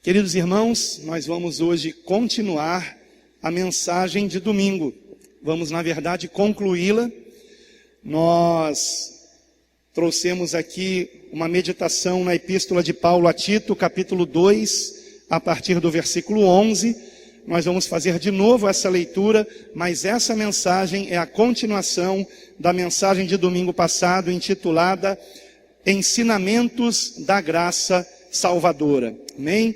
Queridos irmãos, nós vamos hoje continuar a mensagem de domingo. Vamos, na verdade, concluí-la. Nós trouxemos aqui uma meditação na Epístola de Paulo a Tito, capítulo 2, a partir do versículo 11. Nós vamos fazer de novo essa leitura, mas essa mensagem é a continuação da mensagem de domingo passado, intitulada Ensinamentos da Graça Salvadora. Amém?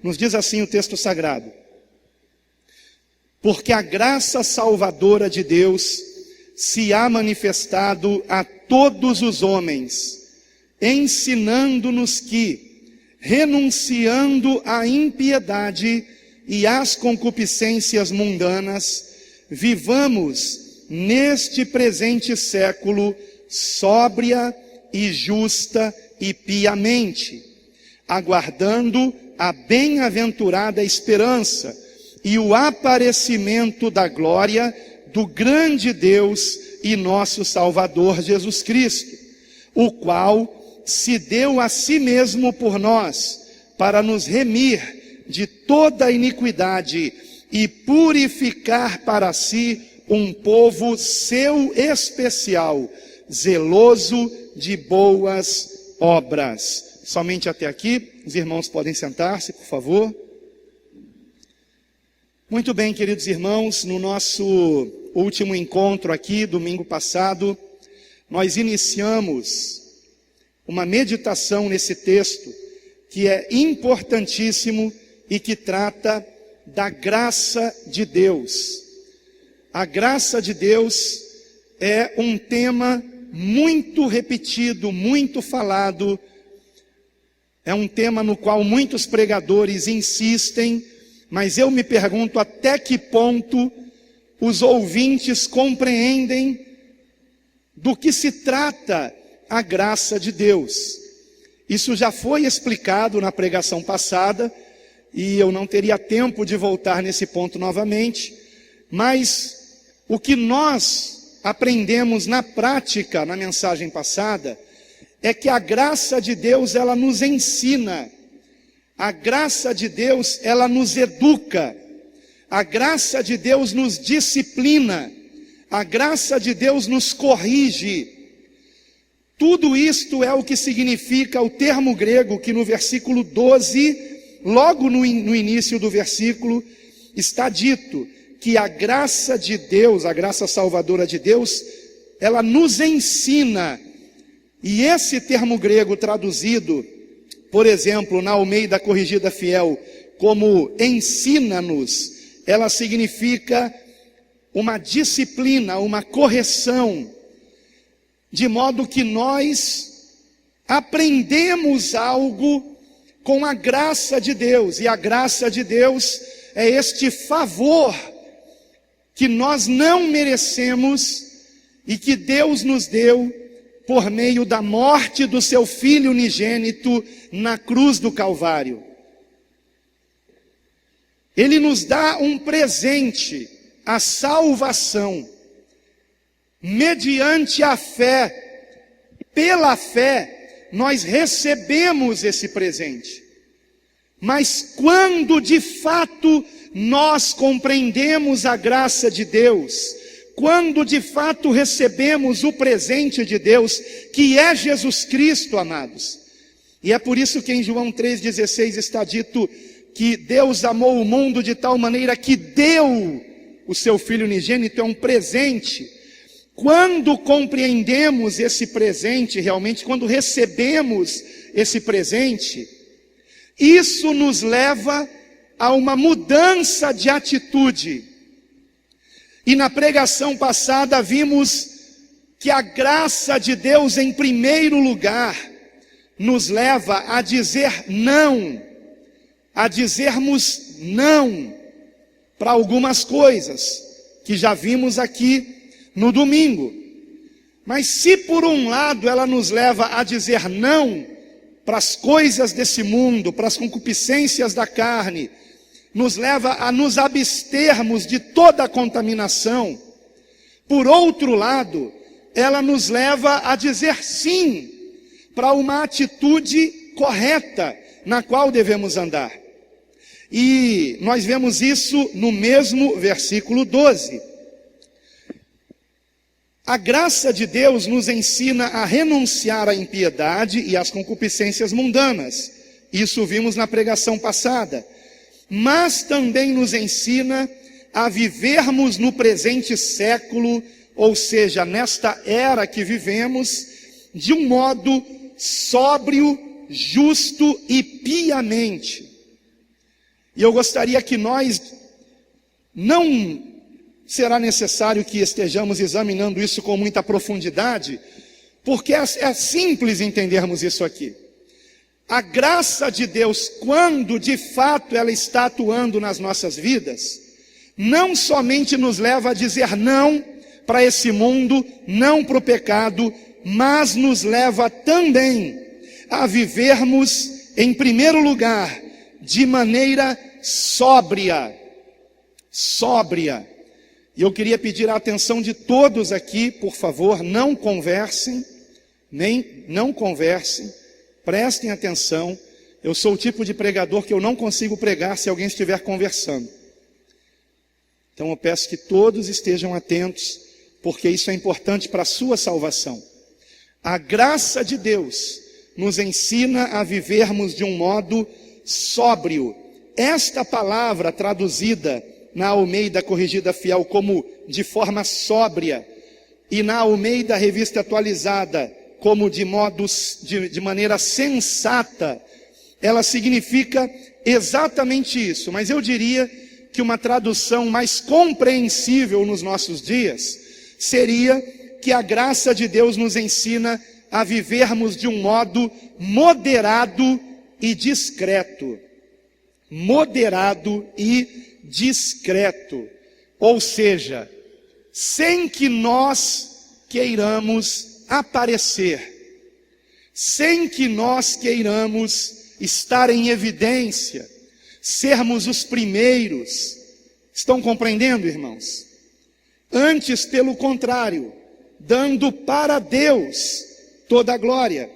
Nos diz assim o texto sagrado: porque a graça salvadora de Deus se há manifestado a todos os homens, ensinando-nos que, renunciando à impiedade e às concupiscências mundanas, vivamos neste presente século sóbria e justa e piamente, aguardando a bem-aventurada esperança e o aparecimento da glória do grande Deus e nosso Salvador Jesus Cristo, o qual se deu a si mesmo por nós, para nos remir de toda iniquidade e purificar para si um povo seu especial, zeloso de boas obras. Somente até aqui, os irmãos podem sentar-se, por favor. Muito bem, queridos irmãos, no nosso último encontro aqui, domingo passado, nós iniciamos uma meditação nesse texto, que é importantíssimo e que trata da graça de Deus. A graça de Deus é um tema muito repetido, muito falado. É um tema no qual muitos pregadores insistem, mas eu me pergunto até que ponto os ouvintes compreendem do que se trata a graça de Deus. Isso já foi explicado na pregação passada, e eu não teria tempo de voltar nesse ponto novamente, mas o que nós aprendemos na prática, na mensagem passada, é que a graça de Deus, ela nos ensina, a graça de Deus, ela nos educa, a graça de Deus nos disciplina, a graça de Deus nos corrige. Tudo isto é o que significa o termo grego que no versículo 12, logo no início do versículo, está dito que a graça de Deus, a graça salvadora de Deus, ela nos ensina. E esse termo grego traduzido, por exemplo, na Almeida Corrigida Fiel, como ensina-nos, ela significa uma disciplina, uma correção, de modo que nós aprendemos algo com a graça de Deus. E a graça de Deus é este favor que nós não merecemos e que Deus nos deu por meio da morte do seu Filho unigênito na cruz do Calvário. Ele nos dá um presente, a salvação, mediante a fé. Pela fé, nós recebemos esse presente. Mas quando de fato nós compreendemos a graça de Deus, quando de fato recebemos o presente de Deus, que é Jesus Cristo, amados. E é por isso que em João 3,16 está dito que Deus amou o mundo de tal maneira que deu o seu Filho unigênito, é um presente. Quando compreendemos esse presente, realmente, quando recebemos esse presente, isso nos leva a uma mudança de atitude. E na pregação passada vimos que a graça de Deus, em primeiro lugar, nos leva a dizer não, a dizermos não para algumas coisas que já vimos aqui no domingo. Mas se por um lado ela nos leva a dizer não para as coisas desse mundo, para as concupiscências da carne, nos leva a nos abstermos de toda a contaminação, por outro lado, ela nos leva a dizer sim para uma atitude correta na qual devemos andar. E nós vemos isso no mesmo versículo 12. A graça de Deus nos ensina a renunciar à impiedade e às concupiscências mundanas. Isso vimos na pregação passada. Mas também nos ensina a vivermos no presente século, ou seja, nesta era que vivemos, de um modo sóbrio, justo e piamente. E eu gostaria que nós, não será necessário que estejamos examinando isso com muita profundidade, porque é simples entendermos isso aqui. A graça de Deus, quando de fato ela está atuando nas nossas vidas, não somente nos leva a dizer não para esse mundo, não para o pecado, mas nos leva também a vivermos, em primeiro lugar, de maneira sóbria. E eu queria pedir a atenção de todos aqui, por favor, não conversem, prestem atenção. Eu sou o tipo de pregador que eu não consigo pregar se alguém estiver conversando. Então eu peço que todos estejam atentos, porque isso é importante para a sua salvação. A graça de Deus nos ensina a vivermos de um modo sóbrio. Esta palavra traduzida na Almeida Corrigida Fiel como de forma sóbria, e na Almeida Revista Atualizada como de maneira sensata, ela significa exatamente isso. Mas eu diria que uma tradução mais compreensível nos nossos dias seria que a graça de Deus nos ensina a vivermos de um modo moderado e discreto. Moderado e discreto. Ou seja, sem que nós queiramos aparecer, sem que nós queiramos estar em evidência, sermos os primeiros. Estão compreendendo, irmãos? Antes, pelo contrário, dando para Deus toda a glória,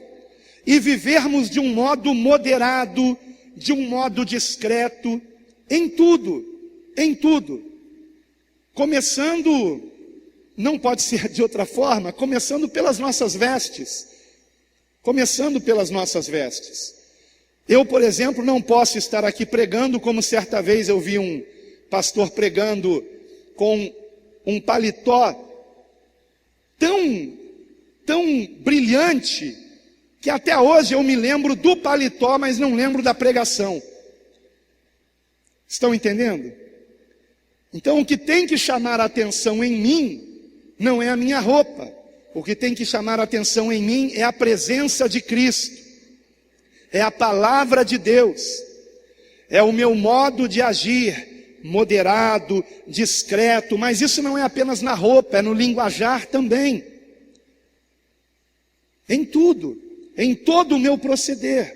e vivermos de um modo moderado, de um modo discreto, em tudo, começando, não pode ser de outra forma, começando pelas nossas vestes, Eu, por exemplo, não posso estar aqui pregando como certa vez eu vi um pastor pregando com um paletó tão brilhante, que até hoje eu me lembro do paletó, mas não lembro da pregação. Estão entendendo? Então o que tem que chamar a atenção em mim, não é a minha roupa. O que tem que chamar a atenção em mim é a presença de Cristo, é a palavra de Deus, é o meu modo de agir, moderado, discreto, mas isso não é apenas na roupa, é no linguajar também. Em tudo, em todo o meu proceder.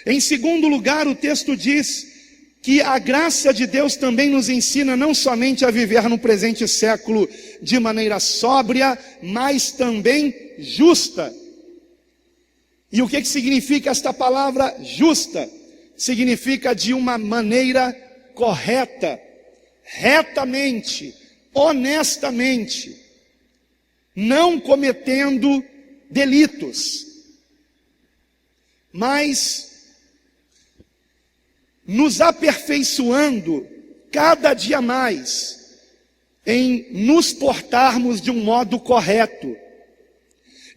Em segundo lugar, o texto diz que a graça de Deus também nos ensina não somente a viver no presente século de maneira sóbria, mas também justa. E o que significa esta palavra justa? Significa de uma maneira correta, retamente, honestamente, não cometendo delitos, mas nos aperfeiçoando cada dia mais em nos portarmos de um modo correto,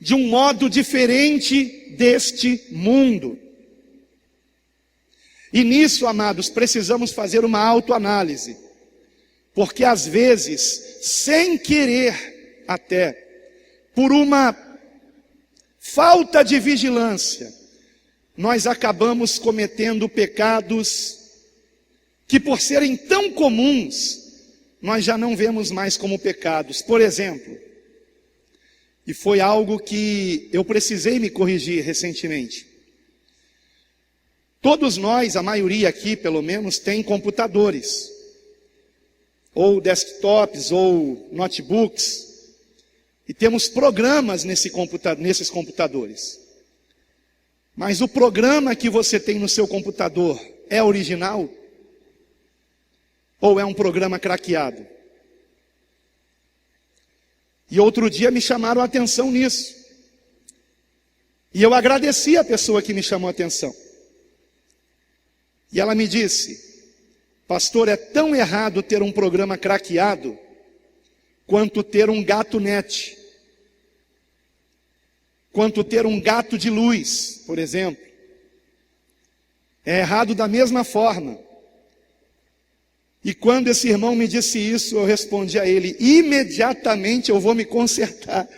de um modo diferente deste mundo. E nisso, amados, precisamos fazer uma autoanálise, porque às vezes, sem querer até, por uma falta de vigilância, nós acabamos cometendo pecados que, por serem tão comuns, nós já não vemos mais como pecados. Por exemplo, e foi algo que eu precisei me corrigir recentemente. Todos nós, a maioria aqui pelo menos, tem computadores, ou desktops, ou notebooks, e temos programas nesses computadores. Mas o programa que você tem no seu computador é original? Ou é um programa craqueado? E outro dia me chamaram a atenção nisso. E eu agradeci a pessoa que me chamou a atenção. E ela me disse: pastor, é tão errado ter um programa craqueado quanto ter um gato net, quanto ter um gato de luz, por exemplo. É errado da mesma forma. E quando esse irmão me disse isso, eu respondi a ele: imediatamente eu vou me consertar,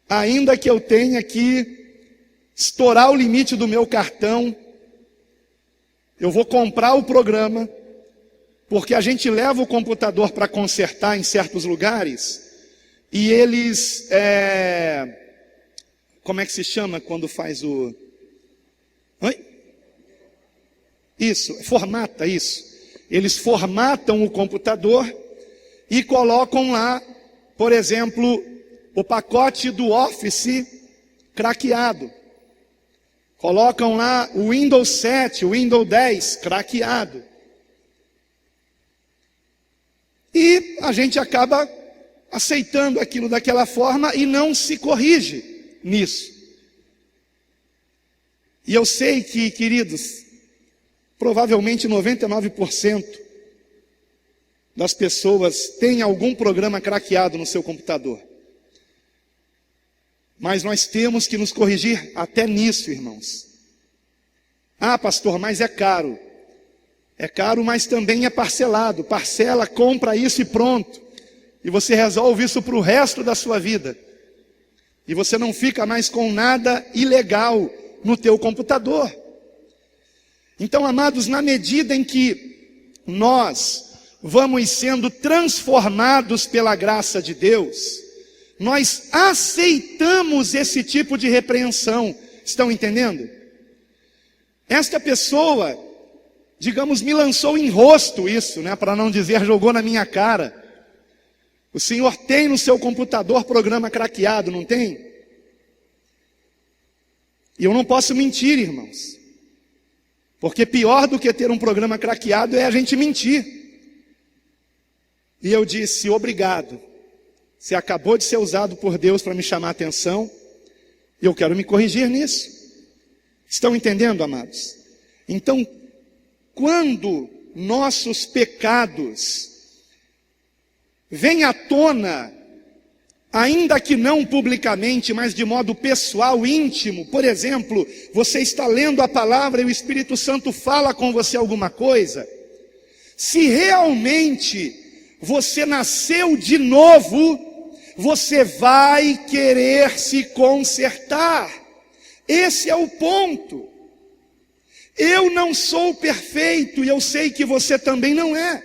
ainda que eu tenha que estourar o limite do meu cartão, eu vou comprar o programa, porque a gente leva o computador para consertar em certos lugares, e eles, como é que se chama quando faz o... Oi? Isso, formata isso. Eles formatam o computador e colocam lá, por exemplo, o pacote do Office craqueado. Colocam lá o Windows 7, o Windows 10 craqueado. E a gente acaba aceitando aquilo daquela forma e não se corrige nisso. E eu sei que, queridos, provavelmente 99% das pessoas têm algum programa craqueado no seu computador. Mas nós temos que nos corrigir até nisso, irmãos. Ah, pastor, mas é caro. É caro, mas também é parcelado. Parcela, compra isso e pronto. E você resolve isso para o resto da sua vida. E você não fica mais com nada ilegal no teu computador. Então, amados, na medida em que nós vamos sendo transformados pela graça de Deus, nós aceitamos esse tipo de repreensão. Estão entendendo? Esta pessoa, digamos, me lançou em rosto isso, né? Para não dizer, jogou na minha cara. O senhor tem no seu computador programa craqueado, não tem? E eu não posso mentir, irmãos. Porque pior do que ter um programa craqueado é a gente mentir. E eu disse: obrigado. Você acabou de ser usado por Deus para me chamar a atenção. E eu quero me corrigir nisso. Estão entendendo, amados? Então, quando nossos pecados vêm à tona, ainda que não publicamente, mas de modo pessoal, íntimo, por exemplo, você está lendo a palavra e o Espírito Santo fala com você alguma coisa, se realmente você nasceu de novo, você vai querer se consertar. Esse é o ponto. Eu não sou perfeito e eu sei que você também não é.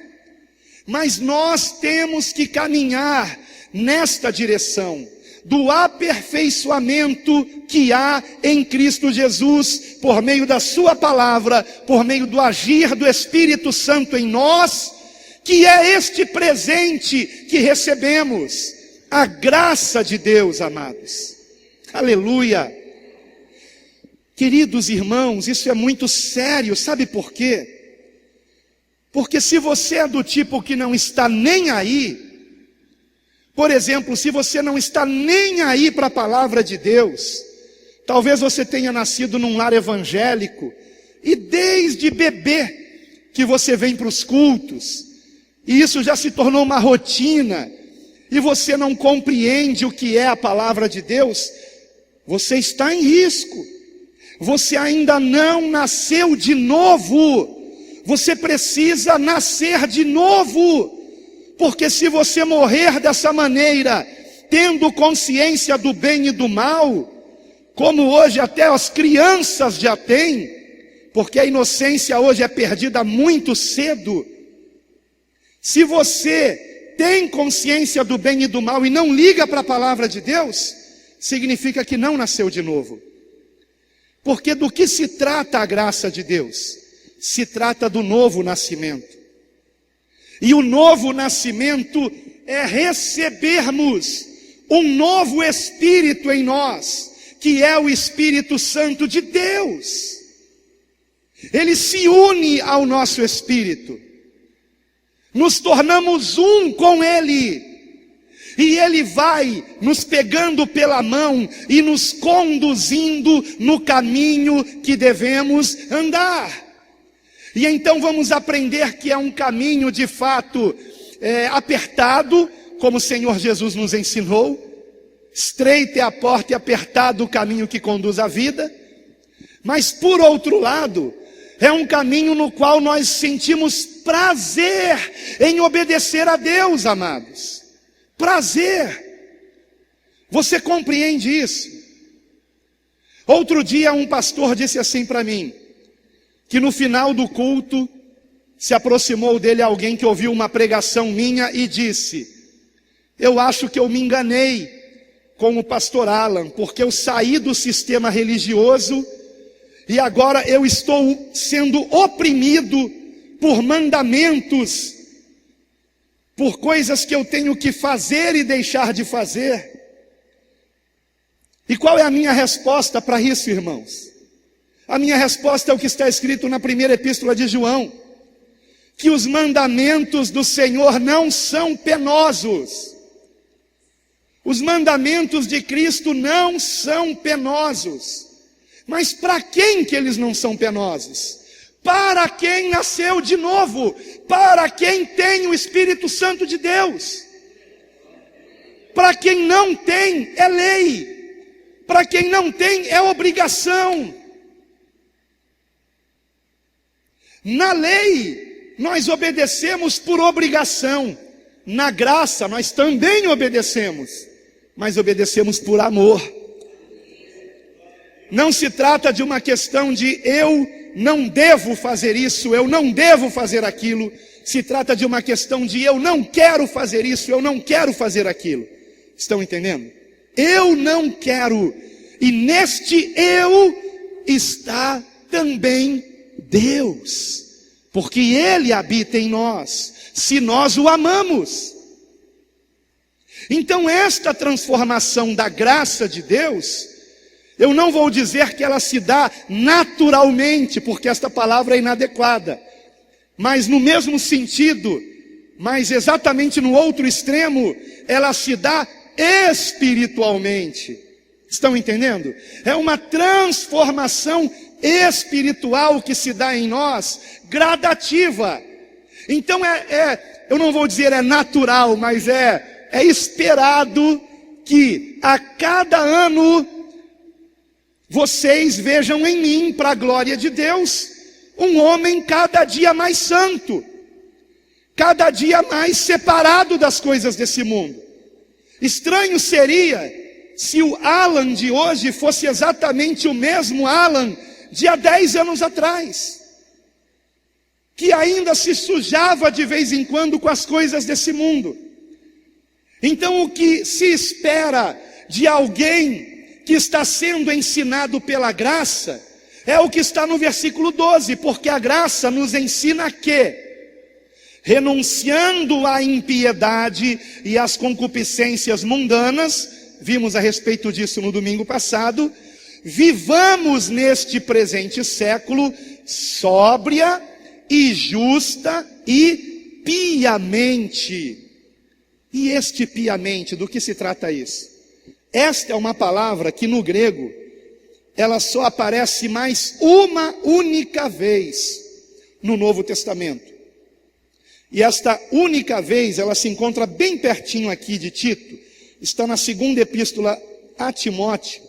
Mas nós temos que caminhar nesta direção do aperfeiçoamento que há em Cristo Jesus, por meio da sua palavra, por meio do agir do Espírito Santo em nós, que é este presente que recebemos, a graça de Deus, amados. Aleluia. Queridos irmãos, isso é muito sério, sabe por quê? Porque se você é do tipo que não está nem aí, por exemplo, se você não está nem aí para a palavra de Deus, talvez você tenha nascido num lar evangélico, e desde bebê que você vem para os cultos, e isso já se tornou uma rotina, e você não compreende o que é a palavra de Deus, você está em risco. Você ainda não nasceu de novo. Você precisa nascer de novo. Porque se você morrer dessa maneira, tendo consciência do bem e do mal, como hoje até as crianças já têm, porque a inocência hoje é perdida muito cedo. Se você tem consciência do bem e do mal e não liga para a palavra de Deus, significa que não nasceu de novo. Porque do que se trata a graça de Deus? Se trata do novo nascimento. E o novo nascimento é recebermos um novo Espírito em nós, que é o Espírito Santo de Deus. Ele se une ao nosso espírito. nos tornamos um com Ele, e Ele vai nos pegando pela mão e nos conduzindo no caminho que devemos andar. E então vamos aprender que é um caminho de fato apertado, como o Senhor Jesus nos ensinou. Estreita é a porta e apertado o caminho que conduz à vida. Mas por outro lado, é um caminho no qual nós sentimos prazer em obedecer a Deus, amados. Prazer. Você compreende isso? Outro dia um pastor disse assim para mim, que no final do culto se aproximou dele alguém que ouviu uma pregação minha e disse: eu acho que eu me enganei com o pastor Alan, porque eu saí do sistema religioso e agora eu estou sendo oprimido por mandamentos, por coisas que eu tenho que fazer e deixar de fazer. E qual é a minha resposta para isso, irmãos? A minha resposta é o que está escrito na primeira epístola de João, que os mandamentos do Senhor não são penosos. Os mandamentos de Cristo não são penosos. Mas para quem que eles não são penosos? Para quem nasceu de novo, para quem tem o Espírito Santo de Deus. Para quem não tem, é lei. Para quem não tem, é obrigação. Na lei, nós obedecemos por obrigação. Na graça, nós também obedecemos, mas obedecemos por amor. Não se trata de uma questão de eu não devo fazer isso, eu não devo fazer aquilo. Se trata de uma questão de eu não quero fazer isso, eu não quero fazer aquilo. Estão entendendo? Eu não quero. E neste eu está também Deus. Porque Ele habita em nós, se nós o amamos. Então esta transformação da graça de Deus, eu não vou dizer que ela se dá naturalmente, porque esta palavra é inadequada. Mas no mesmo sentido, mas exatamente no outro extremo, ela se dá espiritualmente. Estão entendendo? É uma transformação espiritual que se dá em nós, gradativa. Então eu não vou dizer é natural, mas é esperado que a cada ano vocês vejam em mim, para a glória de Deus, um homem cada dia mais santo, cada dia mais separado das coisas desse mundo. Estranho seria se o Alan de hoje fosse exatamente o mesmo Alan de há 10 anos atrás, que ainda se sujava de vez em quando com as coisas desse mundo. Então o que se espera de alguém que está sendo ensinado pela graça é o que está no versículo 12, porque a graça nos ensina que, renunciando à impiedade e às concupiscências mundanas, vimos a respeito disso no domingo passado, vivamos neste presente século sóbria e justa e piamente. E este piamente, do que se trata isso? Esta é uma palavra que no grego, ela só aparece mais uma única vez no Novo Testamento. E esta única vez, ela se encontra bem pertinho aqui de Tito, está na segunda epístola a Timóteo.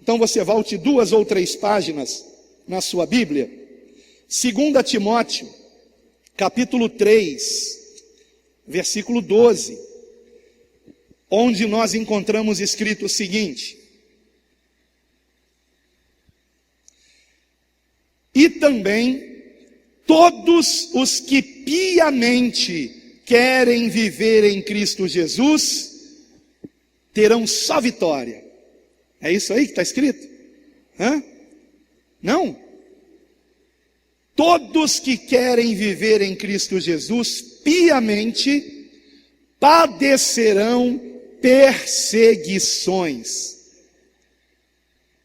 Então você volte 2 ou 3 páginas na sua Bíblia. 2 Timóteo, capítulo 3, versículo 12. Onde nós encontramos escrito o seguinte: e também todos os que piamente querem viver em Cristo Jesus terão só vitória. É isso aí que está escrito? Hã? Não? Todos que querem viver em Cristo Jesus piamente padecerão perseguições.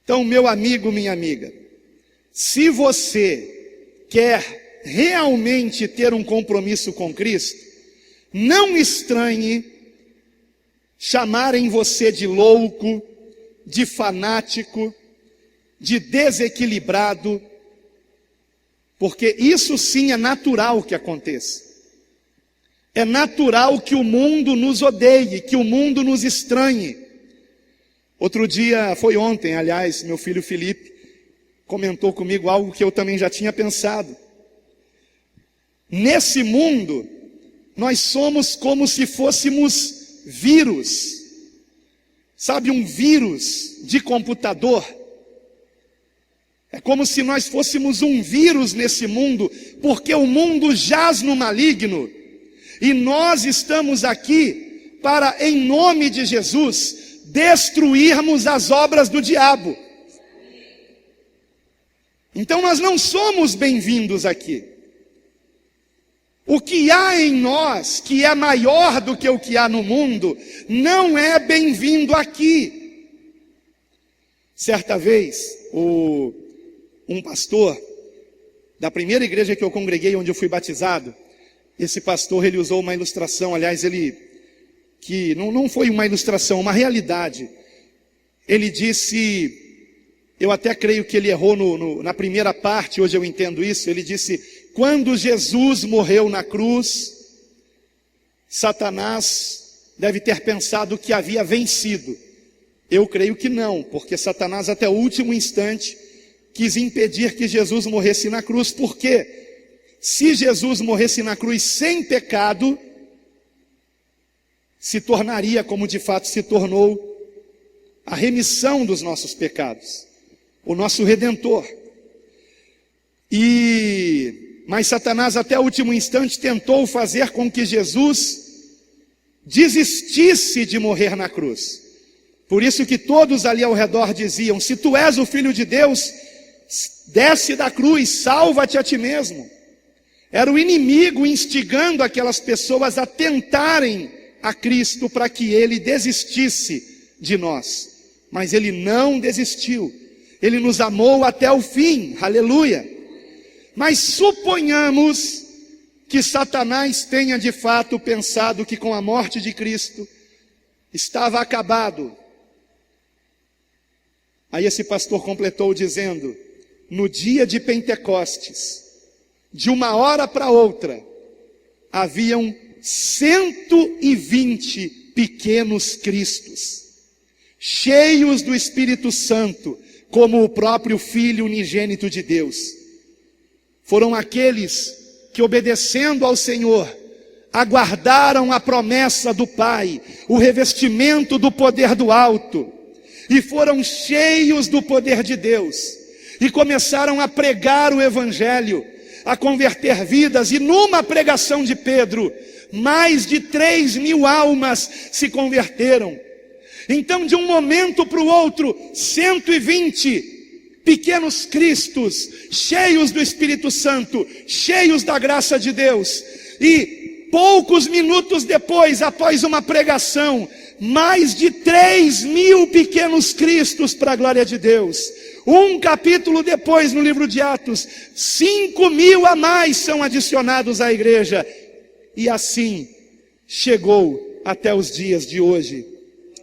Então, meu amigo, minha amiga, se você quer realmente ter um compromisso com Cristo, Não estranhe chamarem você de louco, de fanático, de desequilibrado, porque isso sim é natural que aconteça. É natural que o mundo nos odeie, que o mundo nos estranhe. Outro dia, foi ontem, aliás, meu filho Felipe comentou comigo algo que eu também já tinha pensado. Nesse mundo, nós somos como se fôssemos vírus. Sabe, um vírus de computador? É como se nós fôssemos um vírus nesse mundo, porque o mundo jaz no maligno. E nós estamos aqui para, em nome de Jesus, destruirmos as obras do diabo. Então nós não somos bem-vindos aqui. O que há em nós, que é maior do que o que há no mundo, não é bem-vindo aqui. Certa vez, um pastor da primeira igreja que eu congreguei, onde eu fui batizado, esse pastor, ele usou uma ilustração, aliás, que não foi uma ilustração, uma realidade. Ele disse, eu até creio que ele errou na primeira parte, hoje eu entendo isso, ele disse: quando Jesus morreu na cruz, Satanás deve ter pensado que havia vencido. Eu creio que não, porque Satanás até o último instante quis impedir que Jesus morresse na cruz. Por quê? Se Jesus morresse na cruz sem pecado, se tornaria, como de fato se tornou, a remissão dos nossos pecados, o nosso Redentor. Mas Satanás até o último instante tentou fazer com que Jesus desistisse de morrer na cruz. Por isso que todos ali ao redor diziam: se tu és o Filho de Deus, desce da cruz, salva-te a ti mesmo. Era o inimigo instigando aquelas pessoas a tentarem a Cristo para que ele desistisse de nós. Mas ele não desistiu. Ele nos amou até o fim, aleluia. Mas suponhamos que Satanás tenha de fato pensado que com a morte de Cristo estava acabado. Aí esse pastor completou dizendo: no dia de Pentecostes, de uma hora para outra, haviam 120 pequenos Cristos, cheios do Espírito Santo, como o próprio Filho unigênito de Deus. Foram aqueles que, obedecendo ao Senhor, aguardaram a promessa do Pai, o revestimento do poder do alto, e foram cheios do poder de Deus, e começaram a pregar o Evangelho, a converter vidas. E numa pregação de Pedro, mais de 3.000 almas se converteram. Então, de um momento para o outro, 120 pequenos Cristos, cheios do Espírito Santo, cheios da graça de Deus. E poucos minutos depois, após uma pregação, mais de 3.000 pequenos Cristos para a glória de Deus. Um capítulo depois, no livro de Atos, 5.000 a mais são adicionados à igreja. E assim chegou até os dias de hoje.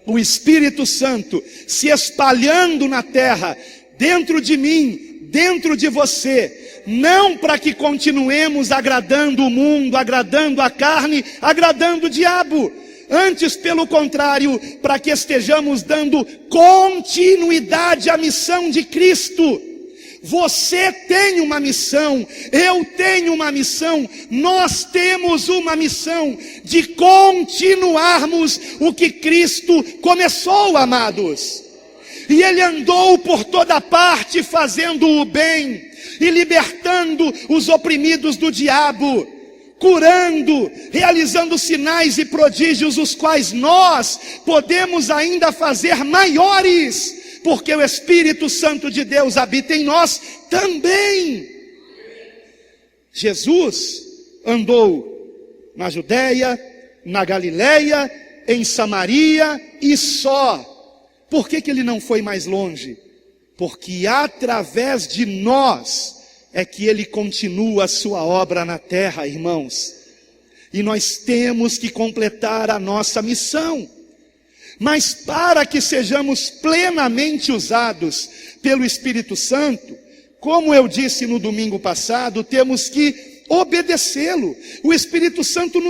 O Espírito Santo se espalhando na terra, dentro de mim, dentro de você, não para que continuemos agradando o mundo, agradando a carne, agradando o diabo. Antes, pelo contrário, para que estejamos dando continuidade à missão de Cristo. Você tem uma missão, eu tenho uma missão, nós temos uma missão de continuarmos o que Cristo começou, amados. E Ele andou por toda parte fazendo o bem e libertando os oprimidos do diabo, curando, realizando sinais e prodígios, os quais nós podemos ainda fazer maiores, porque o Espírito Santo de Deus habita em nós também. Jesus andou na Judeia, na Galileia, em Samaria e só. Por que Ele não foi mais longe? Porque através de nós é que Ele continua a sua obra na terra, irmãos. e nós temos que completar a nossa missão. Mas para que sejamos plenamente usados pelo Espírito Santo, como eu disse no domingo passado, temos que obedecê-lo. O Espírito Santo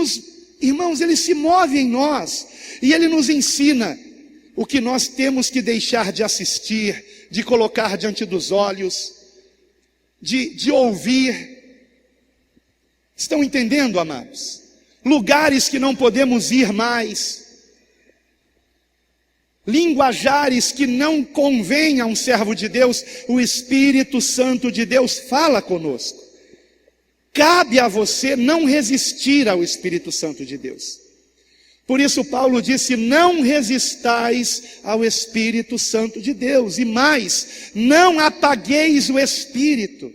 irmãos, ele se move em nós e ele nos ensina o que nós temos que deixar de assistir, de colocar diante dos olhos, de ouvir. Estão entendendo, amados? Lugares que não podemos ir mais, linguajares que não convém a um servo de Deus, o Espírito Santo de Deus fala conosco. Cabe a você não resistir ao Espírito Santo de Deus. Por isso Paulo disse, não resistais ao Espírito Santo de Deus. E mais, não apagueis o Espírito.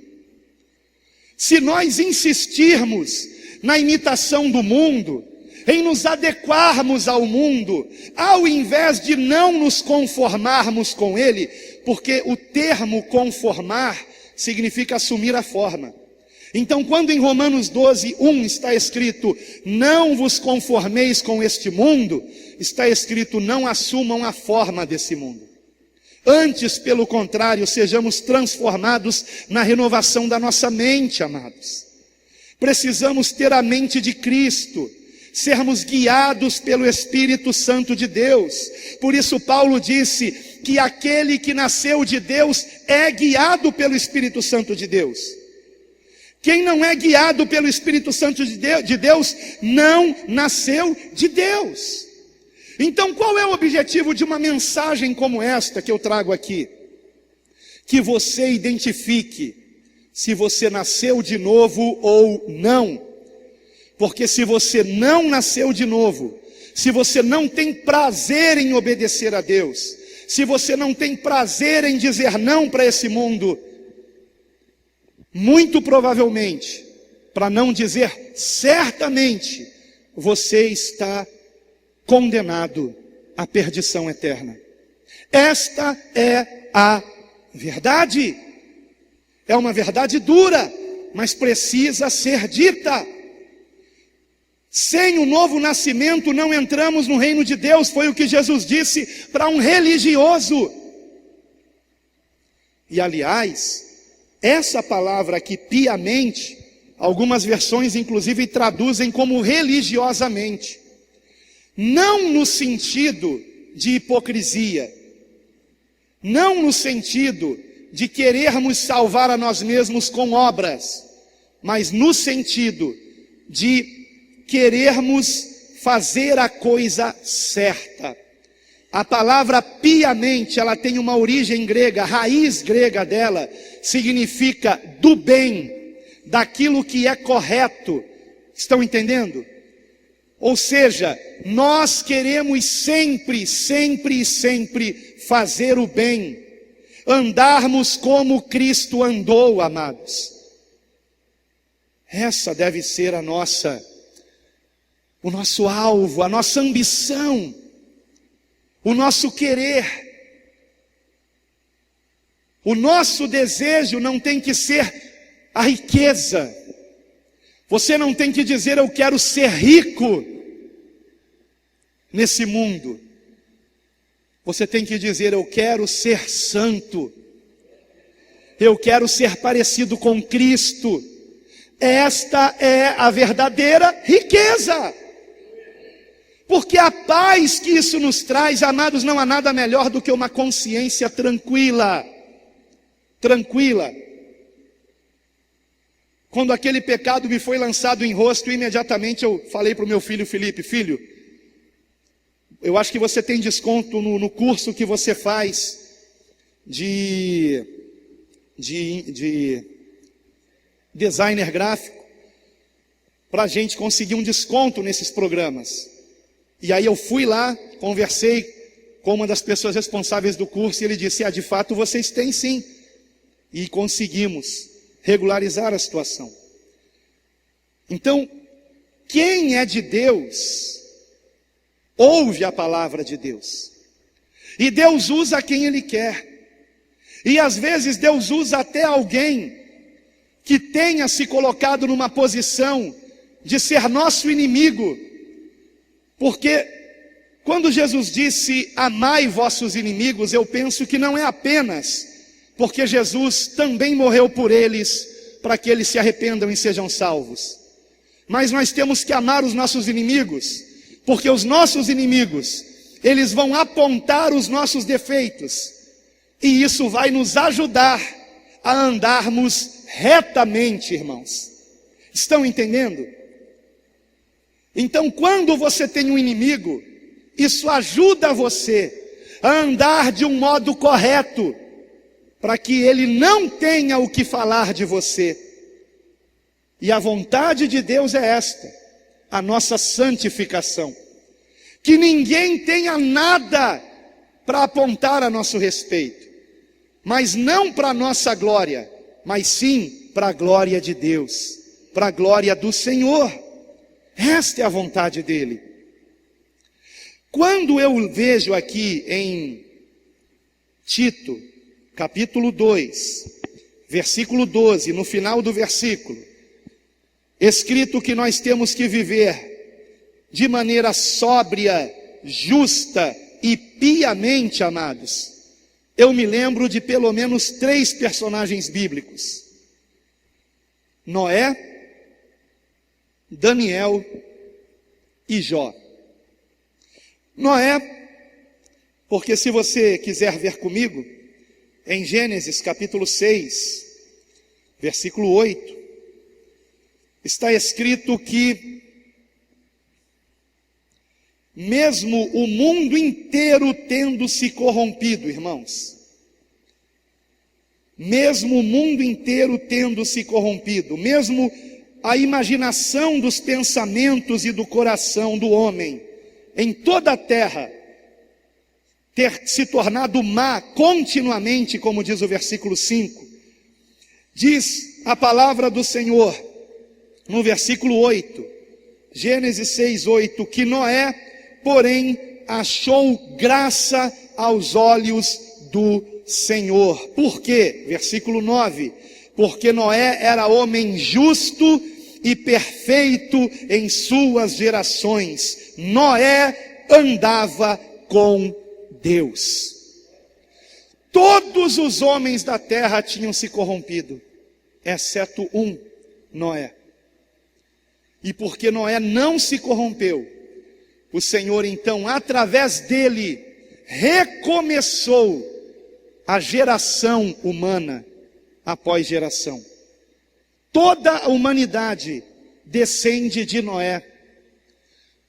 Se nós insistirmos na imitação do mundo, em nos adequarmos ao mundo, ao invés de não nos conformarmos com ele, porque o termo conformar significa assumir a forma. Então, quando em Romanos 12:1 está escrito, não vos conformeis com este mundo, está escrito, não assumam a forma desse mundo. Antes, pelo contrário, sejamos transformados na renovação da nossa mente, amados. Precisamos ter a mente de Cristo, sermos guiados pelo Espírito Santo de Deus. Por isso Paulo disse que aquele que nasceu de Deus é guiado pelo Espírito Santo de Deus. Quem não é guiado pelo Espírito Santo de Deus, não nasceu de Deus. Então qual é o objetivo de uma mensagem como esta que eu trago aqui? Que você identifique se você nasceu de novo ou não. Porque se você não nasceu de novo, se você não tem prazer em obedecer a Deus, se você não tem prazer em dizer não para esse mundo, muito provavelmente, para não dizer certamente, você está condenado à perdição eterna. Esta é a verdade. É uma verdade dura, mas precisa ser dita. Sem o novo nascimento não entramos no reino de Deus, foi o que Jesus disse para um religioso. E aliás, essa palavra aqui, piamente, algumas versões inclusive traduzem como religiosamente. Não no sentido de hipocrisia, não no sentido de querermos salvar a nós mesmos com obras, mas no sentido de querermos fazer a coisa certa. A palavra piamente, ela tem uma origem grega, a raiz grega dela significa do bem, daquilo que é correto. Estão entendendo? Ou seja, nós queremos sempre fazer o bem, andarmos como Cristo andou, amados. Essa deve ser o nosso alvo, a nossa ambição, o nosso querer. O nosso desejo não tem que ser a riqueza. Você não tem que dizer, eu quero ser rico nesse mundo. Você tem que dizer, eu quero ser santo. Eu quero ser parecido com Cristo. Esta é a verdadeira riqueza. Porque a paz que isso nos traz, amados, não há nada melhor do que uma consciência tranquila. Tranquila. Quando aquele pecado me foi lançado em rosto, imediatamente eu falei para o meu filho Felipe, filho, eu acho que você tem desconto no curso que você faz de designer gráfico, para a gente conseguir um desconto nesses programas. E aí eu fui lá, conversei com uma das pessoas responsáveis do curso, e ele disse, de fato vocês têm sim. E conseguimos regularizar a situação. Então, quem é de Deus, ouve a palavra de Deus. E Deus usa quem Ele quer. E às vezes Deus usa até alguém que tenha se colocado numa posição de ser nosso inimigo, porque quando Jesus disse, amai vossos inimigos, eu penso que não é apenas porque Jesus também morreu por eles, para que eles se arrependam e sejam salvos. Mas nós temos que amar os nossos inimigos, porque os nossos inimigos, eles vão apontar os nossos defeitos, e isso vai nos ajudar a andarmos retamente, irmãos. Estão entendendo? Então, quando você tem um inimigo, isso ajuda você a andar de um modo correto, para que ele não tenha o que falar de você. E a vontade de Deus é esta, a nossa santificação. Que ninguém tenha nada para apontar a nosso respeito, mas não para a nossa glória, mas sim para a glória de Deus, para a glória do Senhor. Esta é a vontade dele. Quando eu vejo aqui em Tito, capítulo 2, versículo 12, no final do versículo, escrito que nós temos que viver de maneira sóbria, justa e piamente, amados, eu me lembro de pelo menos 3 personagens bíblicos: Noé, Daniel e Jó. Noé, porque se você quiser ver comigo, em Gênesis capítulo 6, versículo 8, está escrito que mesmo o mundo inteiro tendo se corrompido, irmãos, mesmo o mundo inteiro tendo se corrompido, mesmo a imaginação dos pensamentos e do coração do homem em toda a terra ter se tornado má continuamente, como diz o versículo 5, diz a palavra do Senhor no versículo 8, Gênesis 6, 8, que Noé, porém, achou graça aos olhos do Senhor. Por quê? Versículo 9, porque Noé era homem justo e perfeito em suas gerações. Noé andava com Deus. Todos os homens da terra tinham se corrompido, exceto um, Noé. E porque Noé não se corrompeu, o Senhor então, através dele, recomeçou a geração humana após geração. Toda a humanidade descende de Noé.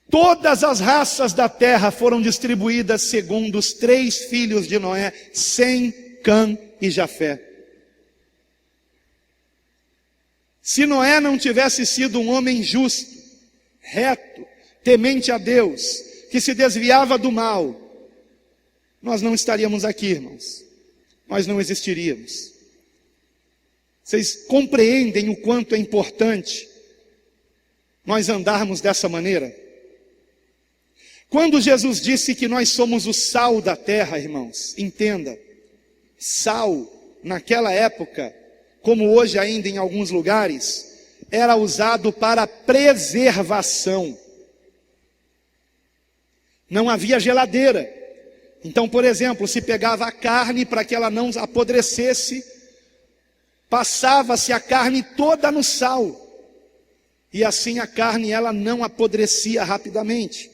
Todas as raças da terra foram distribuídas segundo os 3 filhos de Noé, Sem, Cã e Jafé. Se Noé não tivesse sido um homem justo, reto, temente a Deus, que se desviava do mal, nós não estaríamos aqui, irmãos. Nós não existiríamos. Vocês compreendem o quanto é importante nós andarmos dessa maneira? Quando Jesus disse que nós somos o sal da terra, irmãos, entenda, sal, naquela época, como hoje ainda em alguns lugares, era usado para preservação. Não havia geladeira. Então, por exemplo, se pegava a carne para que ela não apodrecesse, passava-se a carne toda no sal. E assim a carne ela não apodrecia rapidamente.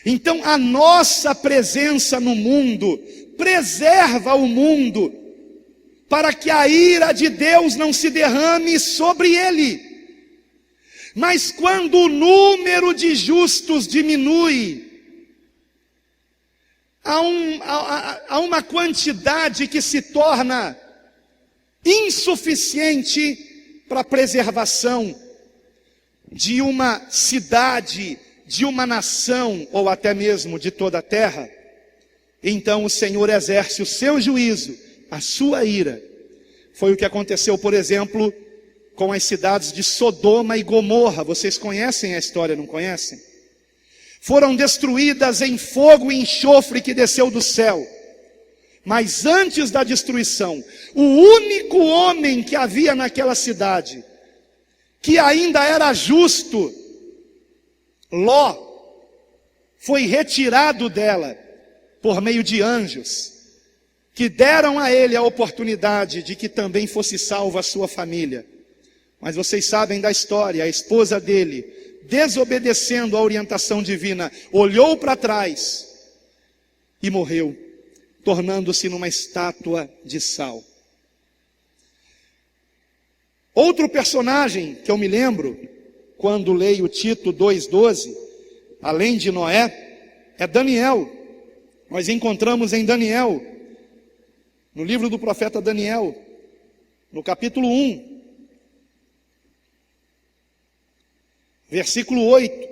Então a nossa presença no mundo preserva o mundo, para que a ira de Deus não se derrame sobre ele. Mas quando o número de justos diminui, há uma quantidade que se torna insuficiente para a preservação de uma cidade, de uma nação, ou até mesmo de toda a terra. Então o Senhor exerce o seu juízo, a sua ira. Foi o que aconteceu, por exemplo, com as cidades de Sodoma e Gomorra. Vocês conhecem a história, não conhecem? Foram destruídas em fogo e enxofre que desceu do céu. Mas antes da destruição, o único homem que havia naquela cidade que ainda era justo, Ló foi retirado dela por meio de anjos, que deram a ele a oportunidade de que também fosse salva a sua família. Mas vocês sabem da história, a esposa dele, desobedecendo a orientação divina, olhou para trás e morreu, tornando-se numa estátua de sal. Outro personagem que eu me lembro, quando leio Tito 2,12, além de Noé, é Daniel. Nós encontramos em Daniel, no livro do profeta Daniel, no capítulo 1, versículo 8,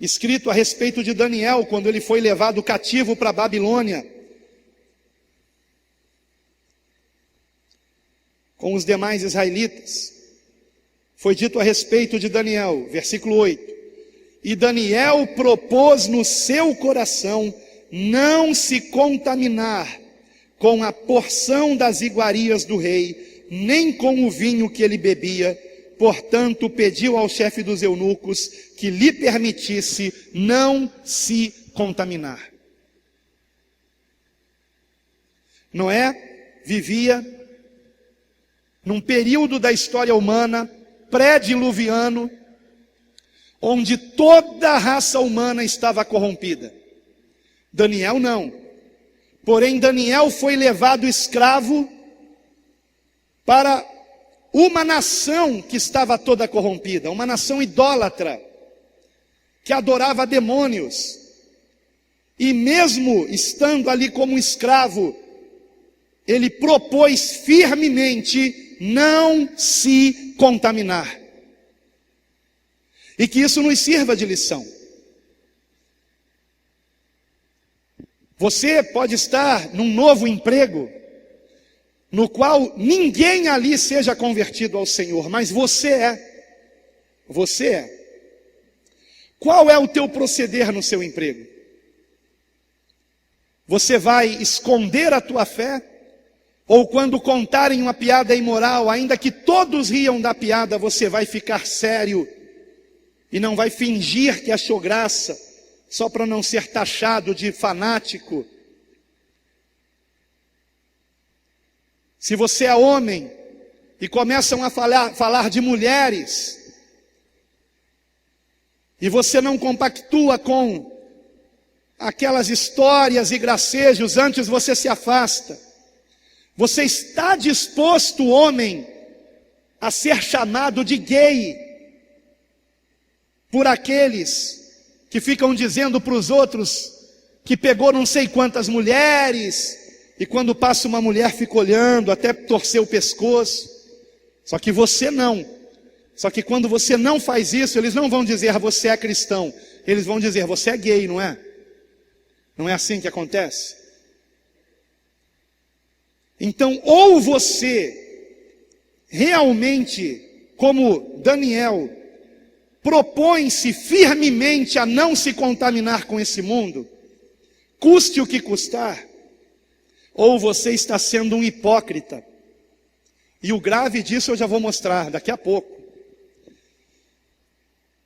escrito a respeito de Daniel, quando ele foi levado cativo para a Babilônia, com os demais israelitas. Foi dito a respeito de Daniel, versículo 8: e Daniel propôs no seu coração não se contaminar com a porção das iguarias do rei, nem com o vinho que ele bebia. Portanto, pediu ao chefe dos eunucos que lhe permitisse não se contaminar. Noé vivia num período da história humana pré-diluviano, onde toda a raça humana estava corrompida. Daniel não. Porém, Daniel foi levado escravo para uma nação que estava toda corrompida, uma nação idólatra, que adorava demônios. E mesmo estando ali como escravo, ele propôs firmemente não se contaminar. E que isso nos sirva de lição. Você pode estar num novo emprego, no qual ninguém ali seja convertido ao Senhor, mas você é. Você é. Qual é o teu proceder no seu emprego? Você vai esconder a tua fé? Ou quando contarem uma piada imoral, ainda que todos riam da piada, você vai ficar sério e não vai fingir que achou graça, só para não ser taxado de fanático? Se você é homem e começam a falar de mulheres, e você não compactua com aquelas histórias e gracejos, antes você se afasta. Você está disposto, homem, a ser chamado de gay por aqueles que ficam dizendo para os outros que pegou não sei quantas mulheres, e quando passa uma mulher fica olhando até torcer o pescoço? Só que você não. Só que quando você não faz isso, eles não vão dizer você é cristão, eles vão dizer você é gay, não é? Não é assim que acontece? Então, ou você realmente, como Daniel, propõe-se firmemente a não se contaminar com esse mundo, custe o que custar, ou você está sendo um hipócrita. E o grave disso eu já vou mostrar daqui a pouco.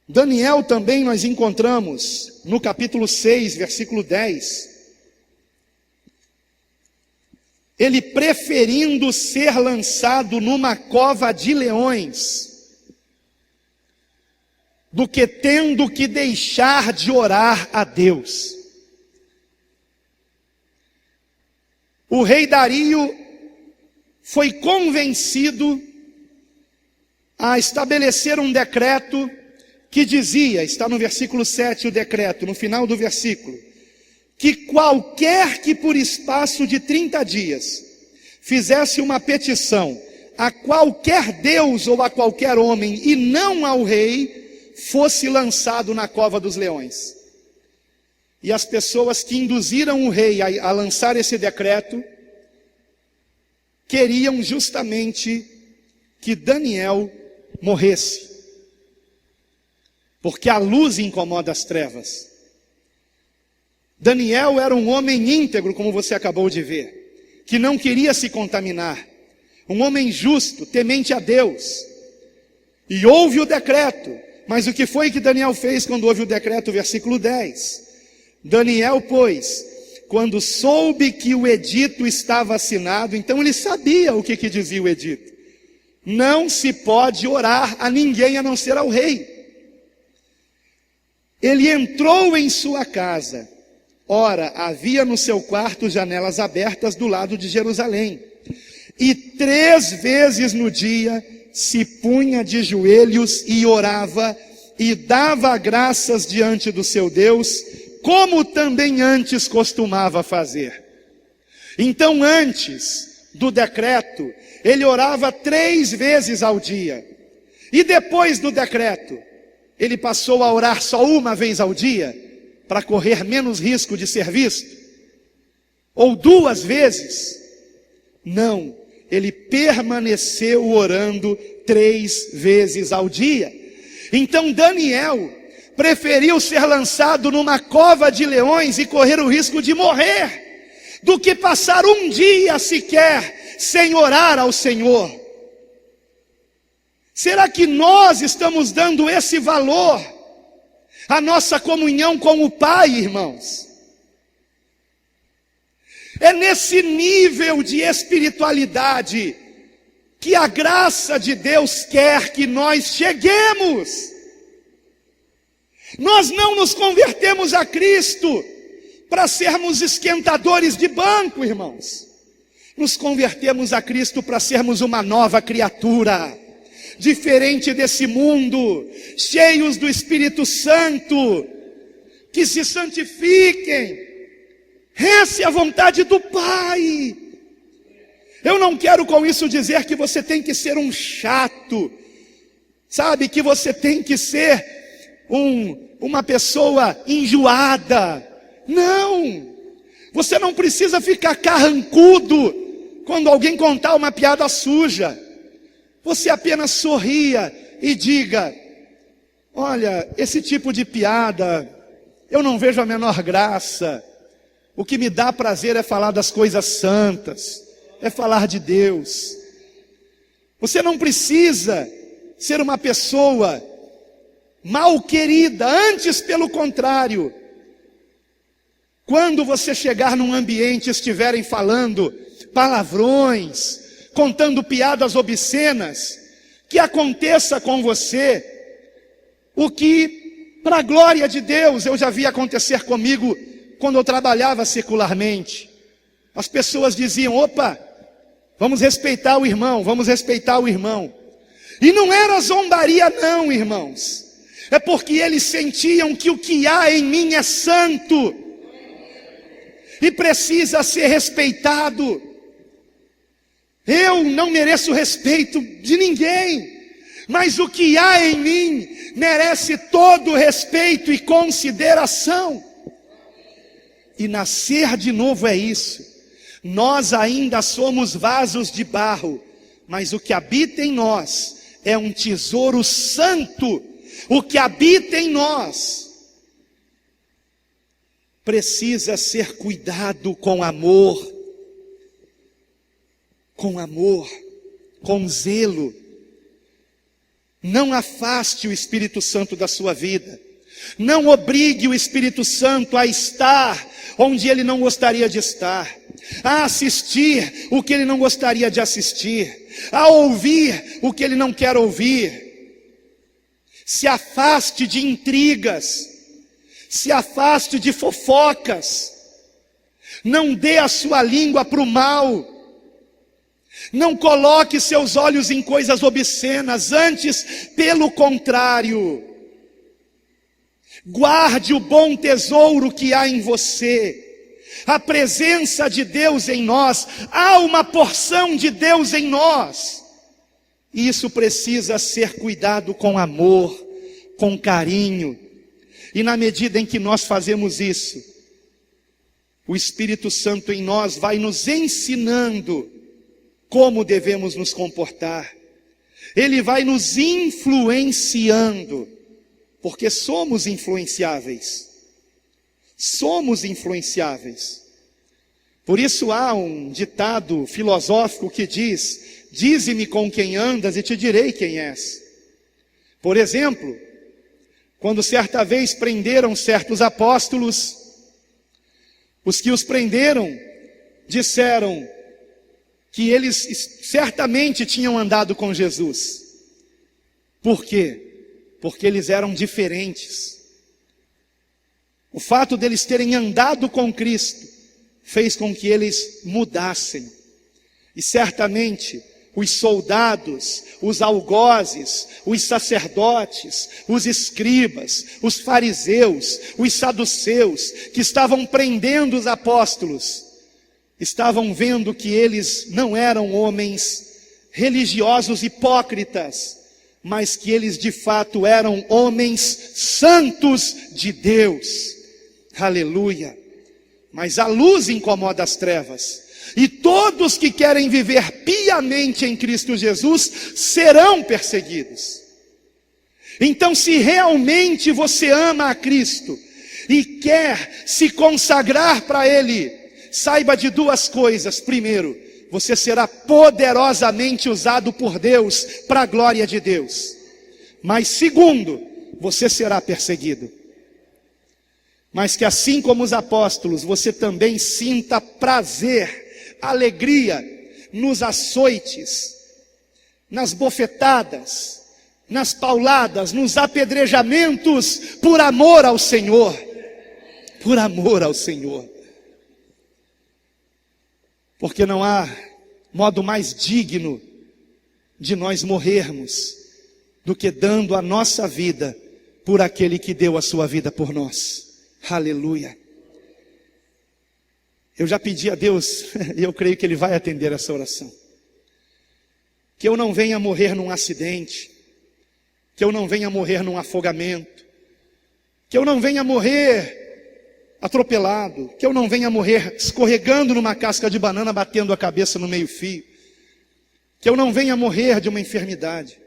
Daniel também nós encontramos no capítulo 6, versículo 10. Ele preferindo ser lançado numa cova de leões, do que tendo que deixar de orar a Deus. O rei Dario foi convencido a estabelecer um decreto que dizia, está no versículo 7 o decreto, no final do versículo, que qualquer que por espaço de 30 dias fizesse uma petição a qualquer Deus ou a qualquer homem e não ao rei, fosse lançado na cova dos leões. E as pessoas que induziram o rei a lançar esse decreto queriam justamente que Daniel morresse, porque a luz incomoda as trevas. Daniel era um homem íntegro, como você acabou de ver, que não queria se contaminar, um homem justo, temente a Deus, E houve o decreto. Mas o que foi que Daniel fez quando houve o decreto? Versículo 10. Daniel, pois, quando soube que o edito estava assinado, então ele sabia o que dizia o edito. Não se pode orar a ninguém a não ser ao rei. Ele entrou em sua casa. Ora, havia no seu quarto janelas abertas do lado de Jerusalém. E 3 vezes no dia se punha de joelhos e orava e dava graças diante do seu Deus, como também antes costumava fazer. Então, antes do decreto, ele orava 3 vezes ao dia. E depois do decreto, ele passou a orar só 1 vez ao dia, para correr menos risco de ser visto? Ou 2 vezes? Não, ele permaneceu orando 3 vezes ao dia. Então Daniel preferiu ser lançado numa cova de leões e correr o risco de morrer, do que passar um dia sequer sem orar ao Senhor. Será que nós estamos dando esse valor à nossa comunhão com o Pai, irmãos? É nesse nível de espiritualidade que a graça de Deus quer que nós cheguemos. Nós não nos convertemos a Cristo para sermos esquentadores de banco, irmãos. Nos convertemos a Cristo para sermos uma nova criatura, diferente desse mundo, cheios do Espírito Santo, que se santifiquem. Essa é a vontade do Pai. Eu não quero com isso dizer que você tem que ser um chato, sabe, que você tem que ser uma pessoa enjoada. Não, você não precisa ficar carrancudo quando alguém contar uma piada suja. Você apenas sorria e diga: olha, esse tipo de piada eu não vejo a menor graça. O que me dá prazer é falar das coisas santas, é falar de Deus. Você não precisa ser uma pessoa mal querida, antes pelo contrário. Quando você chegar num ambiente e estiverem falando palavrões, contando piadas obscenas, que aconteça com você o que, para a glória de Deus, eu já vi acontecer comigo quando eu trabalhava secularmente. As pessoas diziam: opa, vamos respeitar o irmão, vamos respeitar o irmão. E não era zombaria não, irmãos. É porque eles sentiam que o que há em mim é santo e precisa ser respeitado. Eu não mereço respeito de ninguém, mas o que há em mim merece todo respeito e consideração. E nascer de novo é isso. Nós ainda somos vasos de barro, mas o que habita em nós é um tesouro santo. O que habita em nós precisa ser cuidado com amor, com zelo. Não afaste o Espírito Santo da sua vida. Não obrigue o Espírito Santo a estar onde ele não gostaria de estar, a assistir o que ele não gostaria de assistir, a ouvir o que ele não quer ouvir. Se afaste de intrigas, se afaste de fofocas, não dê a sua língua para o mal, não coloque seus olhos em coisas obscenas, antes, pelo contrário, guarde o bom tesouro que há em você, a presença de Deus em nós, há uma porção de Deus em nós. E isso precisa ser cuidado com amor, com carinho. E na medida em que nós fazemos isso, o Espírito Santo em nós vai nos ensinando como devemos nos comportar. Ele vai nos influenciando, porque somos influenciáveis. Somos influenciáveis. Por isso há um ditado filosófico que diz: dize-me com quem andas e te direi quem és. Por exemplo, quando certa vez prenderam certos apóstolos, os que os prenderam disseram que eles certamente tinham andado com Jesus. Por quê? Porque eles eram diferentes. O fato deles terem andado com Cristo fez com que eles mudassem. E certamente os soldados, os algozes, os sacerdotes, os escribas, os fariseus, os saduceus, que estavam prendendo os apóstolos, estavam vendo que eles não eram homens religiosos hipócritas, mas que eles de fato eram homens santos de Deus. Aleluia! Mas a luz incomoda as trevas, e todos que querem viver piamente em Cristo Jesus serão perseguidos. Então, se realmente você ama a Cristo e quer se consagrar para Ele, saiba de duas coisas. Primeiro, você será poderosamente usado por Deus para a glória de Deus. Mas segundo, você será perseguido. Mas que assim como os apóstolos, você também sinta prazer, alegria nos açoites, nas bofetadas, nas pauladas, nos apedrejamentos, por amor ao Senhor. Por amor ao Senhor. Porque não há modo mais digno de nós morrermos do que dando a nossa vida por aquele que deu a sua vida por nós. Aleluia. Eu já pedi a Deus, e eu creio que Ele vai atender essa oração, que eu não venha morrer num acidente, que eu não venha morrer num afogamento, que eu não venha morrer atropelado, que eu não venha morrer escorregando numa casca de banana, batendo a cabeça no meio-fio, que eu não venha morrer de uma enfermidade,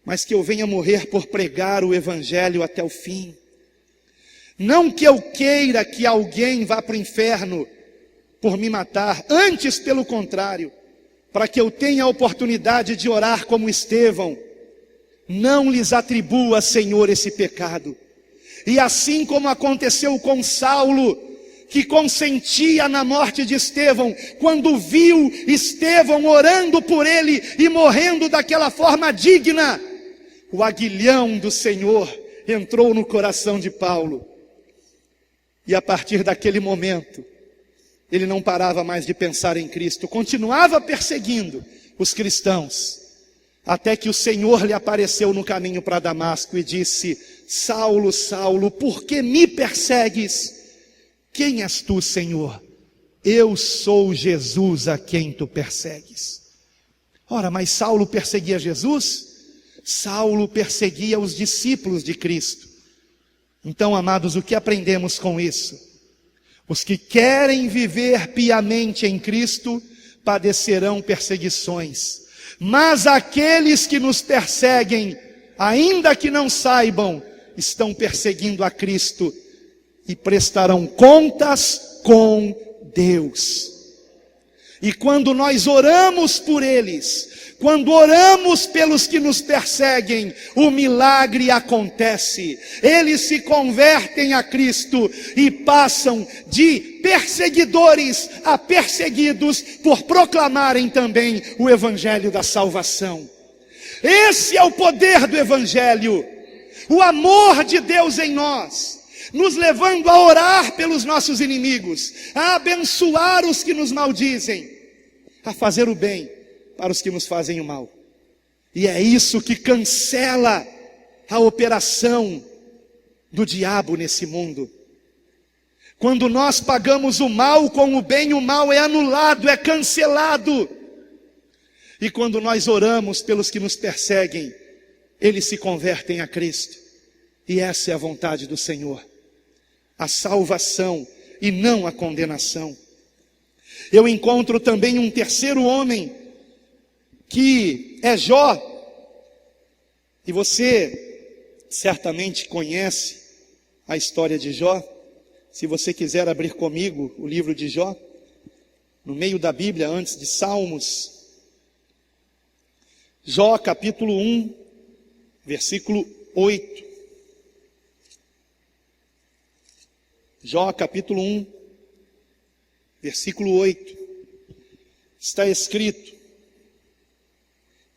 mas que eu venha morrer por pregar o Evangelho até o fim. Não que eu queira que alguém vá para o inferno por me matar, antes pelo contrário, para que eu tenha a oportunidade de orar como Estevão. Não lhes atribua, Senhor, esse pecado. E assim como aconteceu com Saulo, que consentia na morte de Estevão, quando viu Estevão orando por ele e morrendo daquela forma digna, o aguilhão do Senhor entrou no coração de Paulo. E a partir daquele momento, ele não parava mais de pensar em Cristo, continuava perseguindo os cristãos, até que o Senhor lhe apareceu no caminho para Damasco e disse: Saulo, Saulo, por que me persegues? Quem és tu, Senhor? Eu sou Jesus a quem tu persegues. Ora, mas Saulo perseguia Jesus? Saulo perseguia os discípulos de Cristo. Então, amados, o que aprendemos com isso? Os que querem viver piamente em Cristo padecerão perseguições, mas aqueles que nos perseguem, ainda que não saibam, estão perseguindo a Cristo e prestarão contas com Deus. E quando nós oramos por eles, quando oramos pelos que nos perseguem, o milagre acontece. Eles se convertem a Cristo e passam de perseguidores a perseguidos por proclamarem também o Evangelho da salvação. Esse é o poder do Evangelho, o amor de Deus em nós, nos levando a orar pelos nossos inimigos, a abençoar os que nos maldizem, a fazer o bem para os que nos fazem o mal. E é isso que cancela a operação do diabo nesse mundo. Quando nós pagamos o mal com o bem, o mal é anulado, é cancelado. E quando nós oramos pelos que nos perseguem, eles se convertem a Cristo. E essa é a vontade do Senhor, a salvação e não a condenação. Eu encontro também um terceiro homem, que é Jó, e você certamente conhece a história de Jó. Se você quiser abrir comigo o livro de Jó, no meio da Bíblia, antes de Salmos, Jó capítulo 1, versículo 8. Jó capítulo 1, versículo 8. Está escrito: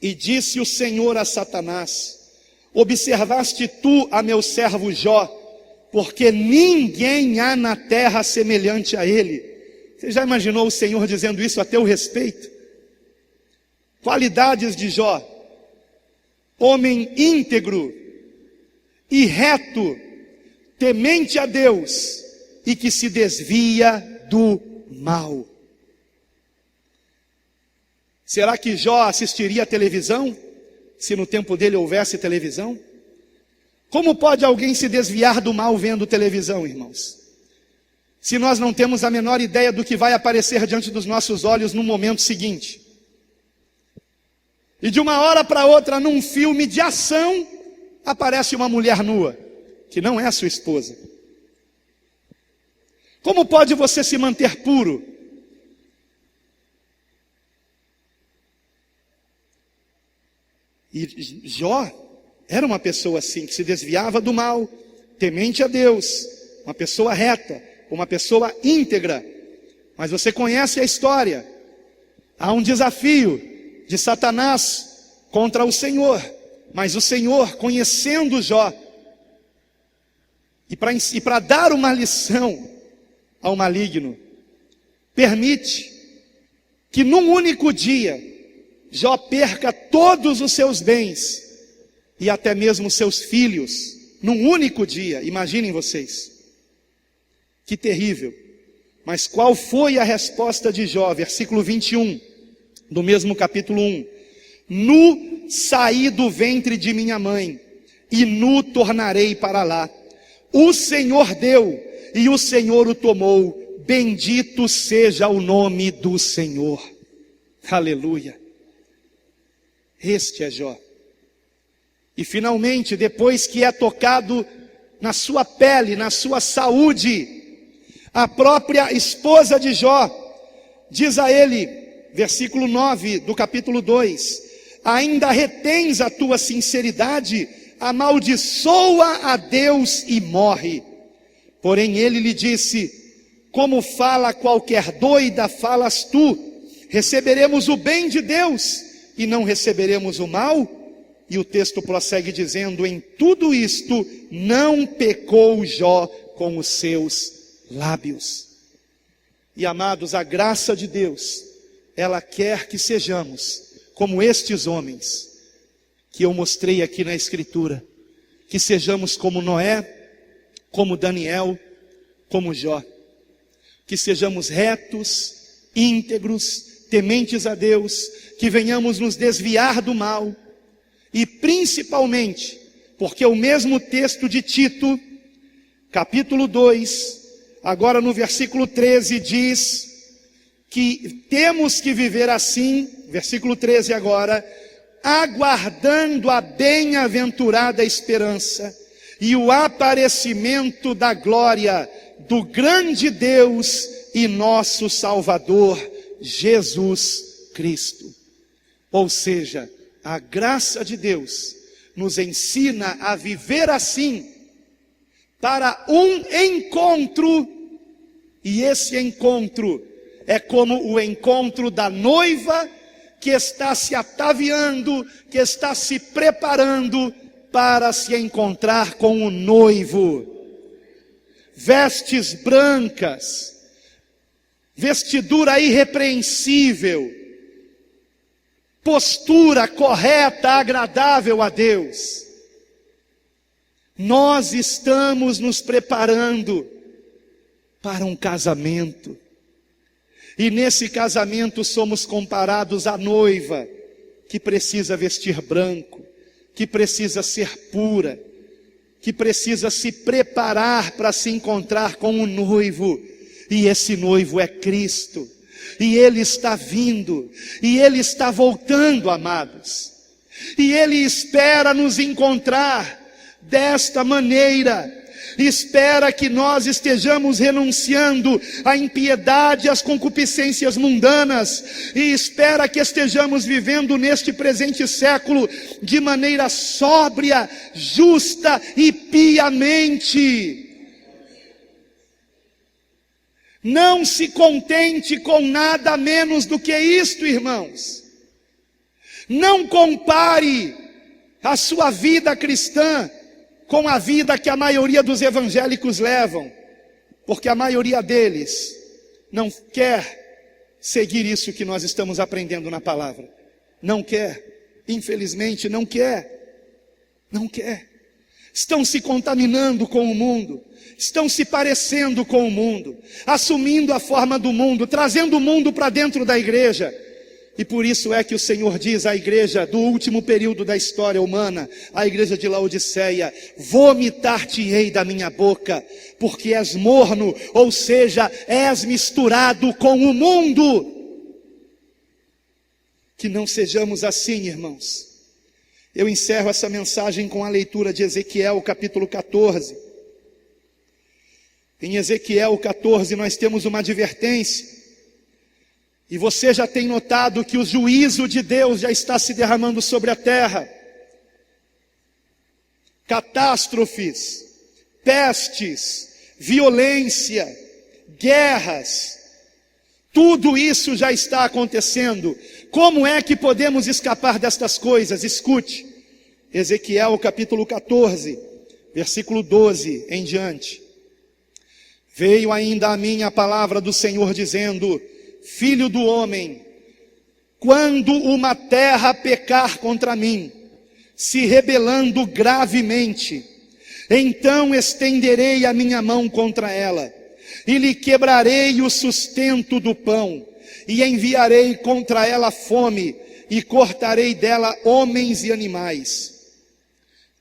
e disse o Senhor a Satanás: observaste tu a meu servo Jó, porque ninguém há na terra semelhante a ele. Você já imaginou o Senhor dizendo isso a teu respeito? Qualidades de Jó: homem íntegro e reto, temente a Deus e que se desvia do mal. Será que Jó assistiria a televisão, se no tempo dele houvesse televisão? Como pode alguém se desviar do mal vendo televisão, irmãos? Se nós não temos a menor ideia do que vai aparecer diante dos nossos olhos no momento seguinte. E de uma hora para outra, num filme de ação, aparece uma mulher nua, que não é a sua esposa. Como pode você se manter puro? E Jó era uma pessoa assim, que se desviava do mal, temente a Deus, uma pessoa reta, uma pessoa íntegra. Mas você conhece a história. Há um desafio de Satanás contra o Senhor, mas o Senhor, conhecendo Jó, e para dar uma lição ao maligno, permite que num único dia Jó perca todos os seus bens e até mesmo seus filhos, num único dia. Imaginem vocês, que terrível. Mas qual foi a resposta de Jó? Versículo 21, do mesmo capítulo 1. Nu saí do ventre de minha mãe, e nu tornarei para lá. O Senhor deu, e o Senhor o tomou. Bendito seja o nome do Senhor. Aleluia. Este é Jó. E finalmente, depois que é tocado na sua pele, na sua saúde, a própria esposa de Jó diz a ele, versículo 9 do capítulo 2: ainda retens a tua sinceridade, amaldiçoa a Deus e morre. Porém ele lhe disse: como fala qualquer doida, falas tu. Receberemos o bem de Deus e não receberemos o mal? E o texto prossegue dizendo: em tudo isto não pecou Jó com os seus lábios. E amados, a graça de Deus, ela quer que sejamos como estes homens que eu mostrei aqui na Escritura, que sejamos como Noé, como Daniel, como Jó, que sejamos retos, íntegros, tementes a Deus, que venhamos nos desviar do mal, e principalmente, porque o mesmo texto de Tito, capítulo 2, agora no versículo 13 diz que temos que viver assim, versículo 13 agora, aguardando a bem-aventurada esperança e o aparecimento da glória do grande Deus e nosso Salvador, Jesus Cristo. Ou seja, a graça de Deus nos ensina a viver assim, para um encontro, e esse encontro é como o encontro da noiva que está se ataviando, que está se preparando para se encontrar com o noivo. Vestes brancas, vestidura irrepreensível, postura correta, agradável a Deus. Nós estamos nos preparando para um casamento. E nesse casamento somos comparados à noiva, que precisa vestir branco, que precisa ser pura, que precisa se preparar para se encontrar com o noivo. E esse noivo é Cristo. E Ele está vindo, e Ele está voltando, amados. E Ele espera nos encontrar desta maneira, espera que nós estejamos renunciando à impiedade, às concupiscências mundanas, e espera que estejamos vivendo neste presente século de maneira sóbria, justa e piamente. Não se contente com nada menos do que isto, irmãos. Não compare a sua vida cristã com a vida que a maioria dos evangélicos levam, porque a maioria deles não quer seguir isso que nós estamos aprendendo na palavra. Não quer, infelizmente não quer. Não quer. Estão se contaminando com o mundo, estão se parecendo com o mundo, assumindo a forma do mundo, trazendo o mundo para dentro da igreja. E por isso é que o Senhor diz à igreja do último período da história humana, a igreja de Laodiceia: vomitar-te-ei da minha boca, porque és morno, ou seja, és misturado com o mundo. Que não sejamos assim, irmãos. Eu encerro essa mensagem com a leitura de Ezequiel, capítulo 14. Em Ezequiel 14 nós temos uma advertência. E você já tem notado que o juízo de Deus já está se derramando sobre a terra. Catástrofes, pestes, violência, guerras, tudo isso já está acontecendo. Como é que podemos escapar destas coisas? Escute, Ezequiel capítulo 14, versículo 12 em diante. Veio ainda a mim a palavra do Senhor dizendo: filho do homem, quando uma terra pecar contra mim, se rebelando gravemente, então estenderei a minha mão contra ela, e lhe quebrarei o sustento do pão, e enviarei contra ela fome, e cortarei dela homens e animais.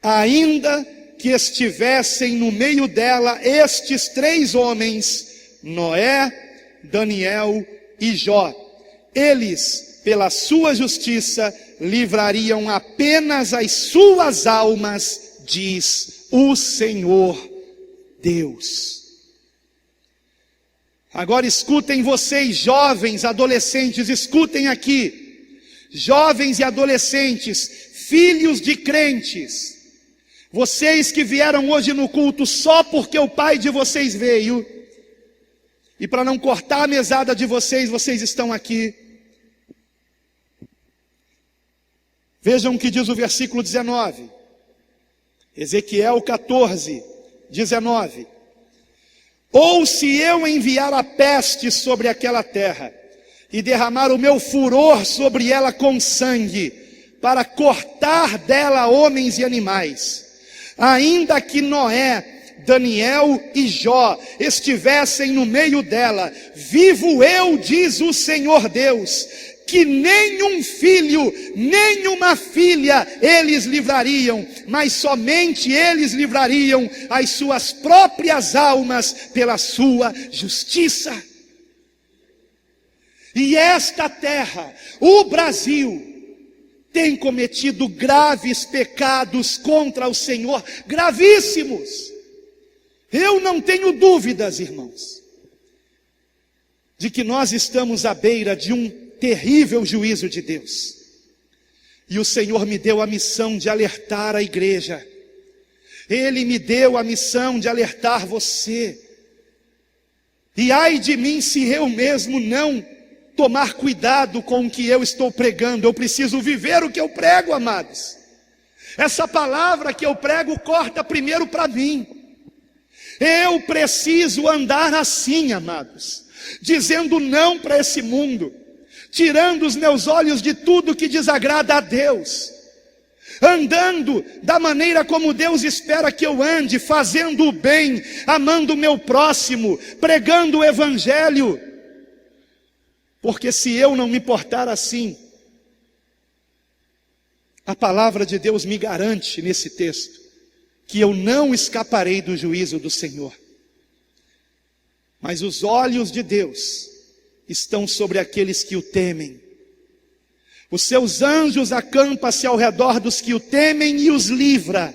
Ainda que estivessem no meio dela estes 3 homens, Noé, Daniel e Jó, eles, pela sua justiça, livrariam apenas as suas almas, diz o Senhor Deus. Agora escutem vocês, jovens, adolescentes, escutem aqui, jovens e adolescentes, filhos de crentes, vocês que vieram hoje no culto só porque o pai de vocês veio, e para não cortar a mesada de vocês, vocês estão aqui. Vejam o que diz o versículo 19, Ezequiel 14, 19. Ou se eu enviar a peste sobre aquela terra, e derramar o meu furor sobre ela com sangue, para cortar dela homens e animais, ainda que Noé, Daniel e Jó estivessem no meio dela, vivo eu, diz o Senhor Deus, que nenhum filho, nenhuma filha eles livrariam, mas somente eles livrariam as suas próprias almas pela sua justiça. E esta terra, o Brasil, tem cometido graves pecados contra o Senhor, gravíssimos. Eu não tenho dúvidas, irmãos, de que nós estamos à beira de um terrível juízo de Deus. E o Senhor me deu a missão de alertar a igreja. Ele me deu a missão de alertar você. E ai de mim se eu mesmo não tomar cuidado com o que eu estou pregando. Eu preciso viver o que eu prego, amados. Essa palavra que eu prego corta primeiro para mim. Eu preciso andar assim, amados, dizendo não para esse mundo, tirando os meus olhos de tudo que desagrada a Deus, andando da maneira como Deus espera que eu ande, fazendo o bem, amando o meu próximo, pregando o evangelho. Porque se eu não me portar assim, a palavra de Deus me garante nesse texto que eu não escaparei do juízo do Senhor. Mas os olhos de Deus estão sobre aqueles que o temem. Os seus anjos acampam-se ao redor dos que o temem e os livra.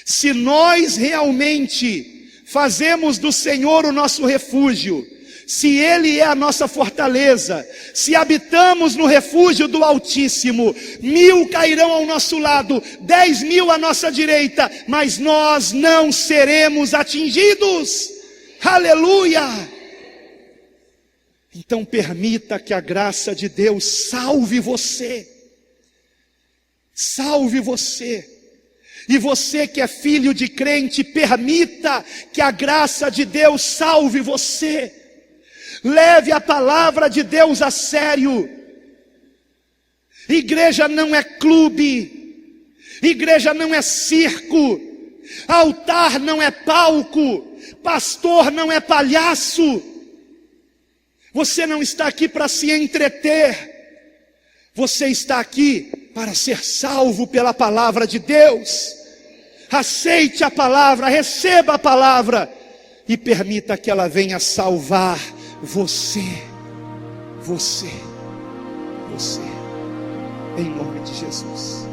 Se nós realmente fazemos do Senhor o nosso refúgio, se Ele é a nossa fortaleza, se habitamos no refúgio do Altíssimo, 1000 cairão ao nosso lado, 10.000 à nossa direita, mas nós não seremos atingidos. Aleluia! Então permita que a graça de Deus salve você. Salve você. E você que é filho de crente, permita que a graça de Deus salve você. Leve a palavra de Deus a sério. Igreja não é clube, igreja não é circo, altar não é palco, pastor não é palhaço. Você não está aqui para se entreter, você está aqui para ser salvo pela palavra de Deus. Aceite a palavra, receba a palavra e permita que ela venha salvar você, em nome de Jesus.